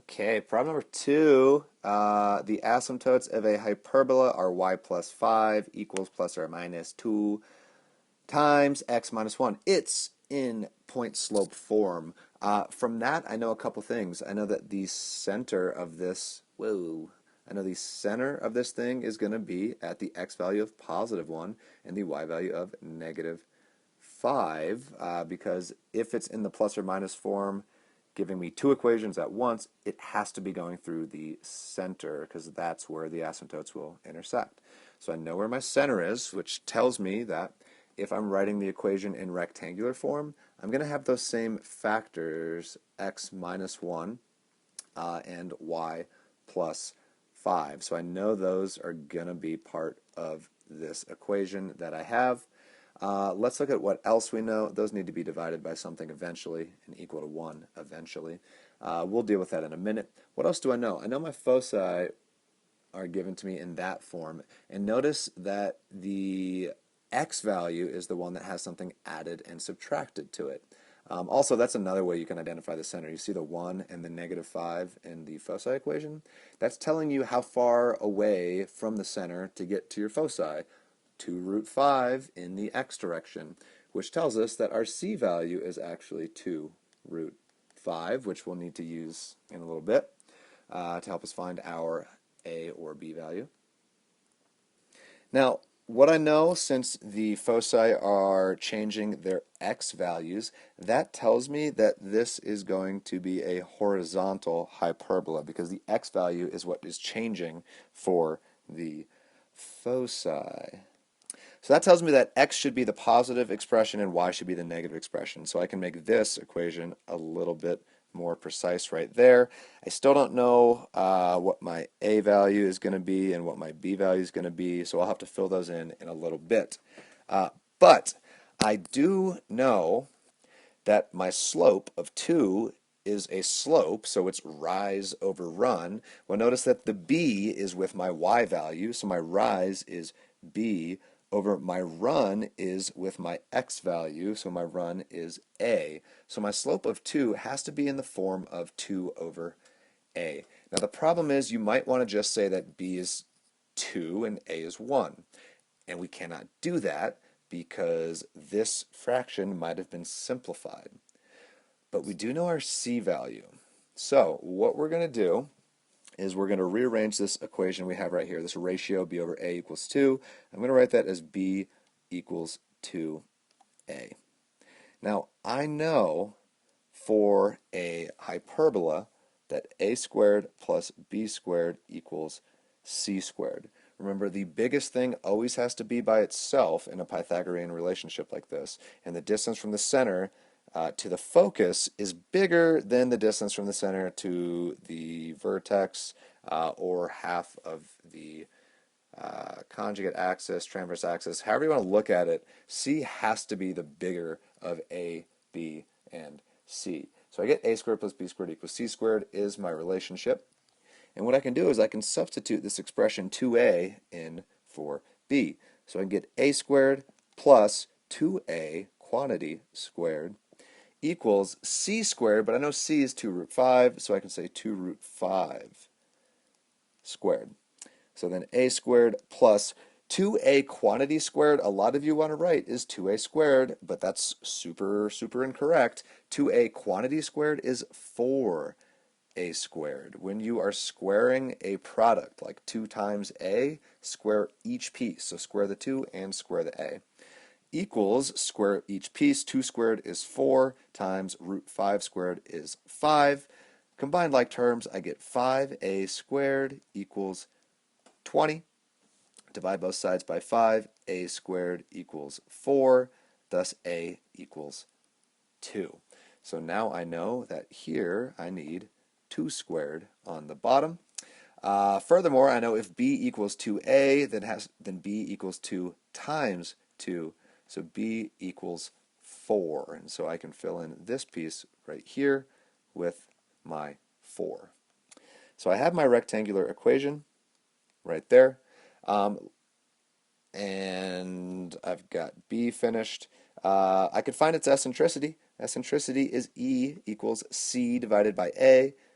Okay, problem number two. The asymptotes of a hyperbola are y plus 5 equals plus or minus 2 times x minus 1. It's in point slope form. From that, I know a couple things. I know that the center of this, I know the center of this thing is going to be at the x value of positive 1 and the y value of negative 5, because if it's in the plus or minus form, giving me two equations at once, it has to be going through the center because that's where the asymptotes will intersect. So I know where my center is, which tells me that if I'm writing the equation in rectangular form, I'm going to have those same factors, x minus 1 and y plus 5. So I know those are going to be part of this equation that I have. Let's look at what else we know. Those need to be divided by something eventually and equal to 1 eventually. We'll deal with that in a minute. What else do I know? I know my foci are given to me in that form. And notice that the x value is the one that has something added and subtracted to it. Also, that's another way you can identify the center. You see the 1 and the negative 5 in the foci equation? That's telling you how far away from the center to get to your foci. 2 root 5 in the x direction, which tells us that our c value is actually 2 root 5, which we'll need to use in a little bit to help us find our a or b value. Now, what I know, since the foci are changing their x values, that tells me that this is going to be a horizontal hyperbola because the x value is what is changing for the foci. So that tells me that x should be the positive expression and y should be the negative expression. So I can make this equation a little bit more precise right there. I still don't know what my a value is going to be and what my b value is going to be, so I'll have to fill those in a little bit. But I do know that my slope of 2 is a slope, so it's rise over run. Well, notice that the b is with my y value, so my rise is b over my run is with my x value, so my run is a. So my slope of 2 has to be in the form of 2 over a. Now the problem is you might want to just say that b is 2 and a is 1. And we cannot do that because this fraction might have been simplified. But we do know our c value. So what we're going to do is we're going to rearrange this equation we have right here, this ratio b over a equals 2. I'm going to write that as b equals 2a. Now, I know for a hyperbola that a squared plus b squared equals c squared. Remember, the biggest thing always has to be by itself in a Pythagorean relationship like this, and the distance from the center to the focus is bigger than the distance from the center to the vertex or half of the conjugate axis, transverse axis, however you want to look at it. C has to be the bigger of A, B, and C. So I get a squared plus b squared equals c squared is my relationship. And what I can do is I can substitute this expression 2a in for b. So I can get a squared plus 2a quantity squared equals c squared, but I know c is 2 root 5, so I can say 2 root 5 squared. So then a squared plus 2a quantity squared, a lot of you want to write is 2a squared, but that's super incorrect. 2a quantity squared is 4a squared. When you are squaring a product, like 2 times a, square each piece. So square the 2 and square the a. Equals square each piece. 2 squared is 4 times root 5 squared is 5. Combined like terms, I get 5a squared equals 20. Divide both sides by 5. A squared equals 4. Thus a equals 2. So now I know that here I need 2 squared on the bottom. Furthermore, I know if b equals 2a, then b equals 2 times 2. So b equals 4. And so I can fill in this piece right here with my 4. So I have my rectangular equation right there. And I've got b finished. I could find its eccentricity. Eccentricity is E equals C divided by A.